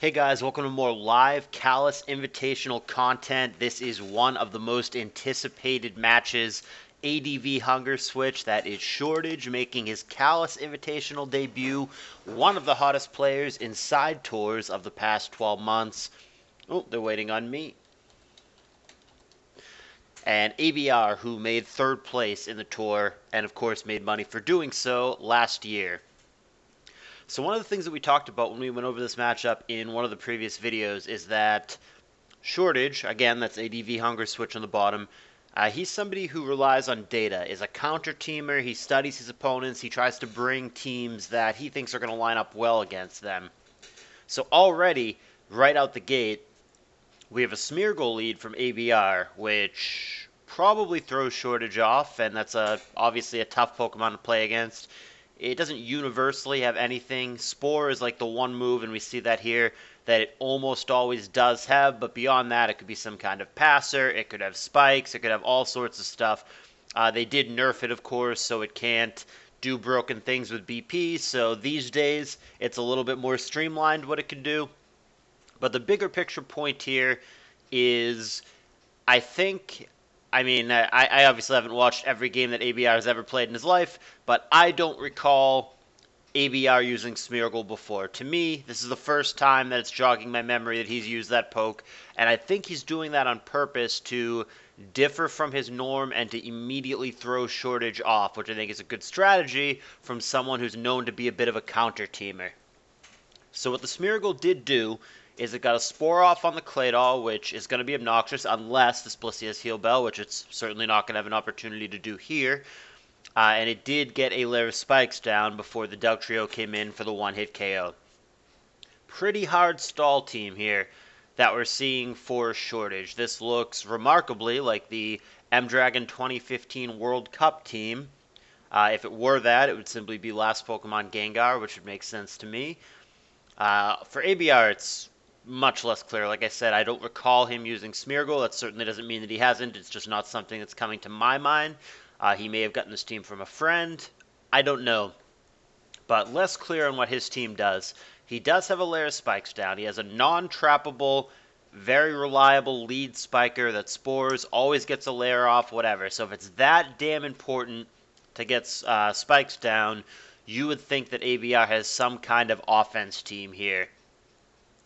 Hey guys, welcome to more live Callous Invitational content. This is one of the most anticipated matches. ADV Hunger Switch, that is Shortage, making his Callous Invitational debut. One of the hottest players in side tours of the past 12 months. Oh, they're waiting on me. And ABR, who made third place in the tour, and of course made money for doing so last year. So one of the things that we talked about when we went over this matchup in one of the previous videos is that Shortage, again, that's ADV Hunger Switch on the bottom, he's somebody who relies on data, is a counter-teamer, he studies his opponents, he tries to bring teams that he thinks are going to line up well against them. So already, right out the gate, we have a smear goal lead from ABR, which probably throws Shortage off, and that's obviously a tough Pokemon to play against. It doesn't universally have anything. Spore is like the one move, and we see that here, that it almost always does have, but beyond that, it could be some kind of passer, it could have spikes, it could have all sorts of stuff. They did nerf it, of course, so it can't do broken things with BP, so these days, it's a little bit more streamlined what it can do. But the bigger picture point here is, I obviously haven't watched every game that ABR has ever played in his life, but I don't recall ABR using Smeargle before. To me, this is the first time that it's jogging my memory that he's used that poke, and I think he's doing that on purpose to differ from his norm and to immediately throw Shortage off, which I think is a good strategy from someone who's known to be a bit of a counter-teamer. So what the Smeargle did do is it got a Spore off on the Claydol, which is going to be obnoxious unless the Splissie has Heal Bell, which it's certainly not going to have an opportunity to do here. And it did get a layer of Spikes down before the Dugtrio came in for the one-hit KO. Pretty hard stall team here that we're seeing for Shortage. This looks remarkably like the M-Dragon 2015 World Cup team. If it were that, it would simply be last Pokemon Gengar, which would make sense to me. For ABR, it's much less clear. Like I said, I don't recall him using Smeargle. That certainly doesn't mean that he hasn't. It's just not something that's coming to my mind. He may have gotten this team from a friend. I don't know. But less clear on what his team does. He does have a layer of Spikes down. He has a non-trappable, very reliable lead spiker that Spores, always gets a layer off, whatever. So if it's that damn important to get Spikes down, you would think that ABR has some kind of offense team here.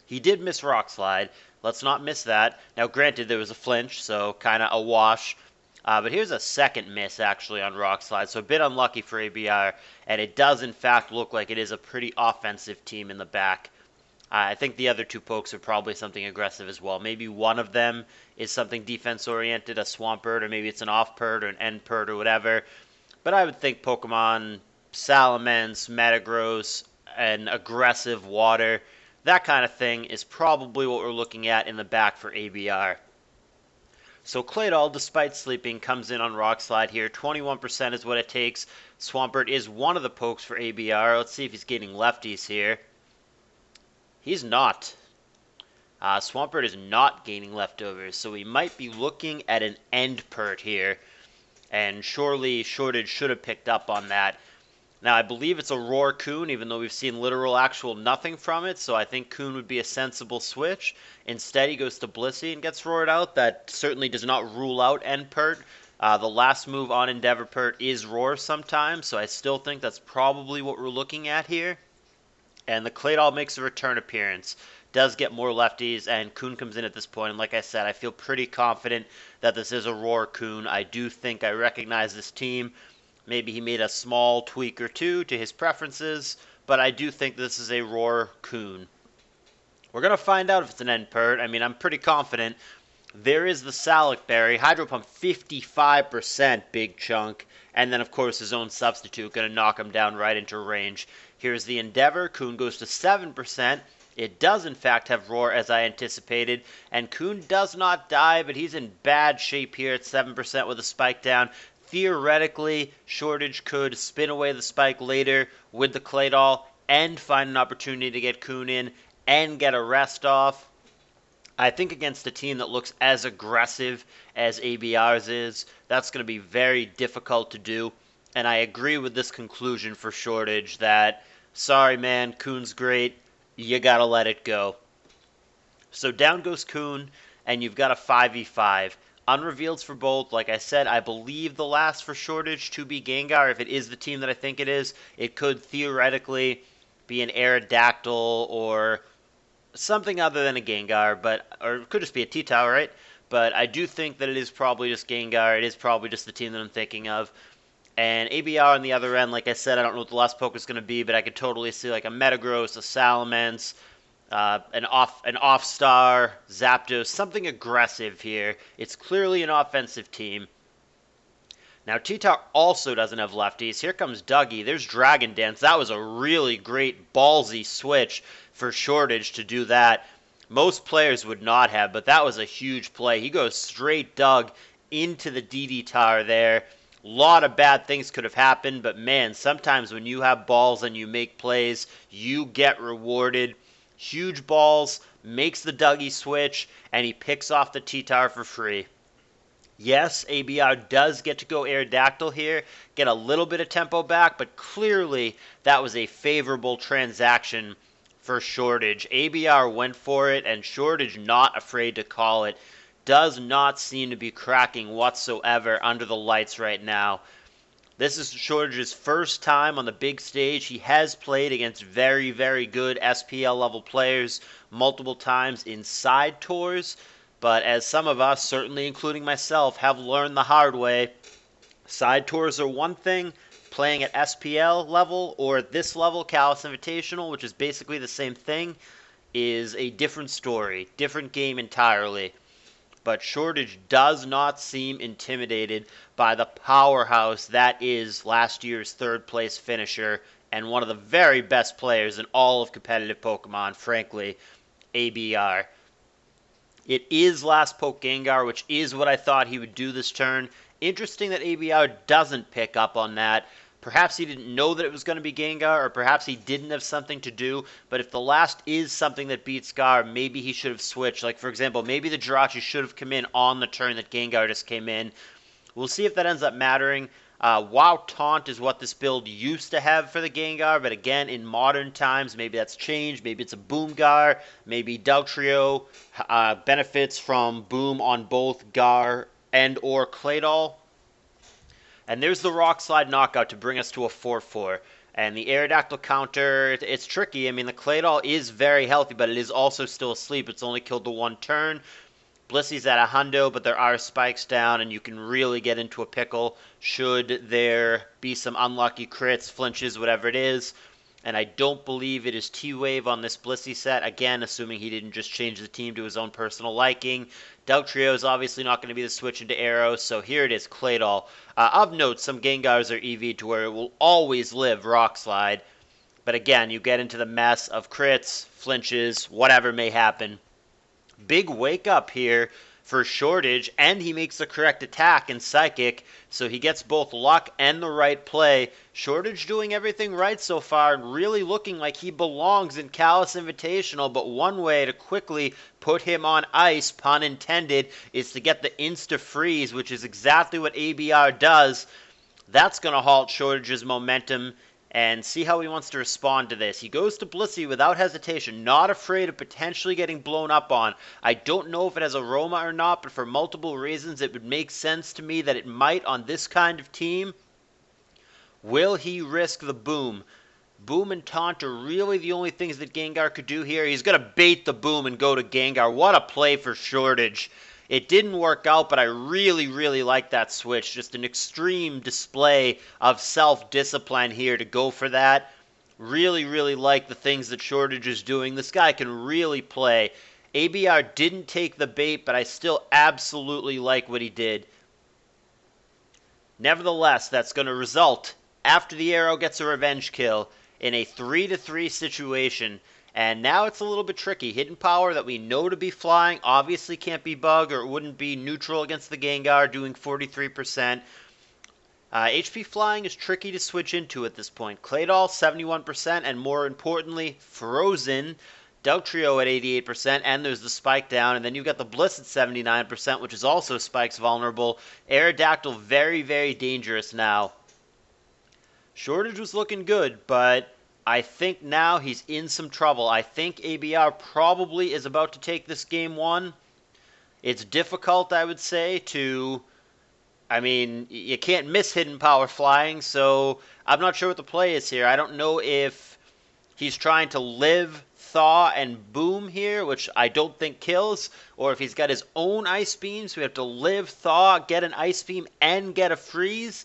He did miss Rock Slide. Let's not miss that. Now, granted, there was a flinch, so kind of a wash. But here's a second miss, actually, on Rock Slide, so a bit unlucky for ABR, and it does, in fact, look like it is a pretty offensive team in the back. I think the other two pokes are probably something aggressive as well. Maybe one of them is something defense-oriented, a Swampert, or maybe it's an Off-Pert or an End-Pert or whatever. But I would think Pokemon Salamence, Metagross, and aggressive Water, that kind of thing is probably what we're looking at in the back for ABR. So Claydol, despite sleeping, comes in on Rock Slide here. 21% is what it takes. Swampert is one of the pokes for ABR. Let's see if he's getting lefties here. He's not. Swampert is not gaining leftovers, so we might be looking at an End-Pert here. And surely Shortage should have picked up on that. Now, I believe it's a Roar Coon, even though we've seen literal actual nothing from it, so I think Coon would be a sensible switch. Instead, he goes to Blissey and gets roared out. That certainly does not rule out End-Pert. The last move on Endeavorpert is Roar sometimes, so I still think that's probably what we're looking at here. And the Claydol makes a return appearance. Does get more lefties, and Coon comes in at this point. And like I said, I feel pretty confident that this is a Roar Coon. I do think I recognize this team. Maybe he made a small tweak or two to his preferences, but I do think this is a Roar Coon. We're going to find out if it's an End-Pert. I mean, I'm pretty confident. There is the Salic Berry. Hydro Pump 55%, big chunk. And then, of course, his own substitute, going to knock him down right into range. Here's the Endeavor. Coon goes to 7%. It does, in fact, have Roar, as I anticipated. And Coon does not die, but he's in bad shape here at 7% with a spike down. Theoretically, Shortage could spin away the spike later with the Claydol and find an opportunity to get Coon in and get a rest off. I think against a team that looks as aggressive as ABR's is, that's going to be very difficult to do. And I agree with this conclusion for Shortage that, sorry man, Coon's great, you got to let it go. So down goes Kuhn, and you've got a 5v5. Unrevealeds for both. Like I said, I believe the last for Shortage to be Gengar. If it is the team that I think it is, it could theoretically be an Aerodactyl or something other than a Gengar, or it could just be a T-Tower, right? But I do think that it is probably just Gengar. It is probably just the team that I'm thinking of. And ABR on the other end, like I said, I don't know what the last poke is going to be, but I could totally see like a Metagross, a Salamence, an off-star, Zapdos, something aggressive here. It's clearly an offensive team. Now, T-Tar also doesn't have lefties. Here comes Dougie. There's Dragon Dance. That was a really great ballsy switch for Shortage to do that. Most players would not have, but that was a huge play. He goes straight Doug into the DD Tar there. A lot of bad things could have happened, but man, sometimes when you have balls and you make plays, you get rewarded. Huge balls, makes the Dougie switch, and he picks off the T-Tar for free. Yes, ABR does get to go Aerodactyl here, get a little bit of tempo back, but clearly that was a favorable transaction for Shortage. ABR went for it, and Shortage not afraid to call it. Does not seem to be cracking whatsoever under the lights right now. This is Shortage's first time on the big stage. He has played against very, very good SPL level players multiple times in side tours, but as some of us, certainly including myself, have learned the hard way, side tours are one thing, playing at SPL level or at this level, CALLOUS Invitational, which is basically the same thing, is a different story, different game entirely. But Shortage does not seem intimidated by the powerhouse that is last year's third-place finisher and one of the very best players in all of competitive Pokemon, frankly, ABR. It is last poke Gengar, which is what I thought he would do this turn. Interesting that ABR doesn't pick up on that. Perhaps he didn't know that it was going to be Gengar, or perhaps he didn't have something to do, but if the last is something that beats Scar, maybe he should have switched. Like, for example, maybe the Jirachi should have come in on the turn that Gengar just came in. We'll see if that ends up mattering. WoW Taunt is what this build used to have for the Gengar, but again, in modern times, maybe that's changed. Maybe it's a Boomgar. Maybe Dugtrio benefits from Boom on both Gar and or Claydol. And there's the Rock Slide knockout to bring us to a 4-4. And the Aerodactyl counter, it's tricky. I mean, the Claydol is very healthy, but it is also still asleep. It's only killed the one turn. Blissey's at a hundo, but there are spikes down, and you can really get into a pickle should there be some unlucky crits, flinches, whatever it is. And I don't believe it is T-Wave on this Blissey set, again, assuming he didn't just change the team to his own personal liking. Dugtrio is obviously not going to be the switch into Arrow, so here it is, Claydol. Of note, some Gengars are EV to where it will always live Rock Slide. But again, you get into the mess of crits, flinches, whatever may happen. Big wake up here for Shortage, and he makes the correct attack in Psychic, so he gets both luck and the right play. Shortage doing everything right so far and really looking like he belongs in CALLOUS Invitational, but one way to quickly put him on ice, pun intended, is to get the insta-freeze, which is exactly what ABR does. That's going to halt Shortage's momentum, and see how he wants to respond to this. He goes to Blissey without hesitation, not afraid of potentially getting blown up on. I don't know if it has aroma or not, but for multiple reasons it would make sense to me that it might on this kind of team. Will he risk the Boom? Boom and Taunt are really the only things that Gengar could do here. He's going to bait the Boom and go to Gengar. What a play for Shortage. It didn't work out, but I really, really like that switch. Just an extreme display of self-discipline here to go for that. Really, really like the things that Shortage is doing. This guy can really play. ABR didn't take the bait, but I still absolutely like what he did. Nevertheless, that's going to result, after the Arrow gets a revenge kill, in a 3-3 situation. And now it's a little bit tricky. Hidden Power that we know to be flying obviously can't be Bug, or it wouldn't be neutral against the Gengar, doing 43%. HP Flying is tricky to switch into at this point. Claydol, 71%, and more importantly, Frozen. Dugtrio at 88%, and there's the Spike down. And then you've got the Bliss at 79%, which is also Spike's vulnerable. Aerodactyl, very, very dangerous now. Shortage was looking good, but I think now he's in some trouble. I think ABR probably is about to take this game one. It's difficult, I would say, I mean, you can't miss hidden power flying, so I'm not sure what the play is here. I don't know if he's trying to live, thaw, and boom here, which I don't think kills, or if he's got his own ice beam, so we have to live, thaw, get an ice beam, and get a freeze.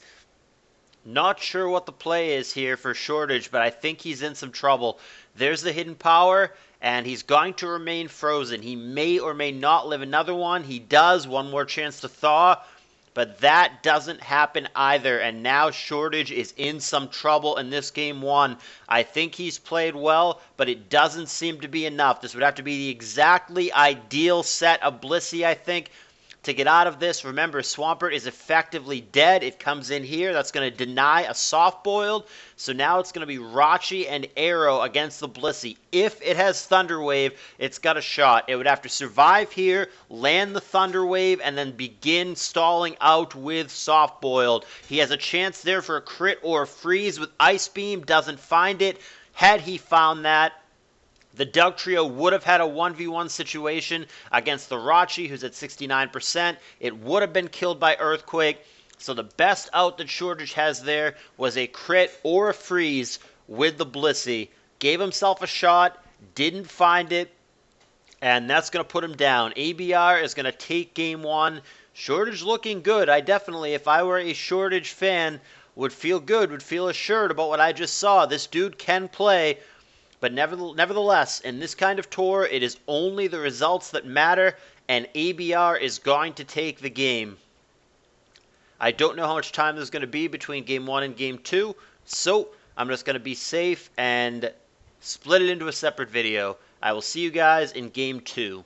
Not sure what the play is here for Shortage, but I think he's in some trouble. There's the hidden power, and he's going to remain frozen. He may or may not live another one. He does. One more chance to thaw. But that doesn't happen either, and now Shortage is in some trouble in this game one. I think he's played well, but it doesn't seem to be enough. This would have to be the exactly ideal set of Blissey, I think, to get out of this. Remember, Swampert is effectively dead. It comes in here. That's going to deny a soft-boiled. So now it's going to be Rachi and Arrow against the Blissey. If it has Thunder Wave, it's got a shot. It would have to survive here, land the Thunder Wave, and then begin stalling out with soft-boiled. He has a chance there for a crit or a freeze with Ice Beam. Doesn't find it. Had he found that, the Dugtrio would have had a 1v1 situation against the Rachi, who's at 69%. It would have been killed by Earthquake. So the best out that Shortage has there was a crit or a freeze with the Blissey. Gave himself a shot, didn't find it, and that's going to put him down. ABR is going to take game one. Shortage looking good. I definitely, if I were a Shortage fan, would feel good, would feel assured about what I just saw. This dude can play. But nevertheless, in this kind of tour, it is only the results that matter, and ABR is going to take the game. I don't know how much time there's going to be between game one and game two, so I'm just going to be safe and split it into a separate video. I will see you guys in game two.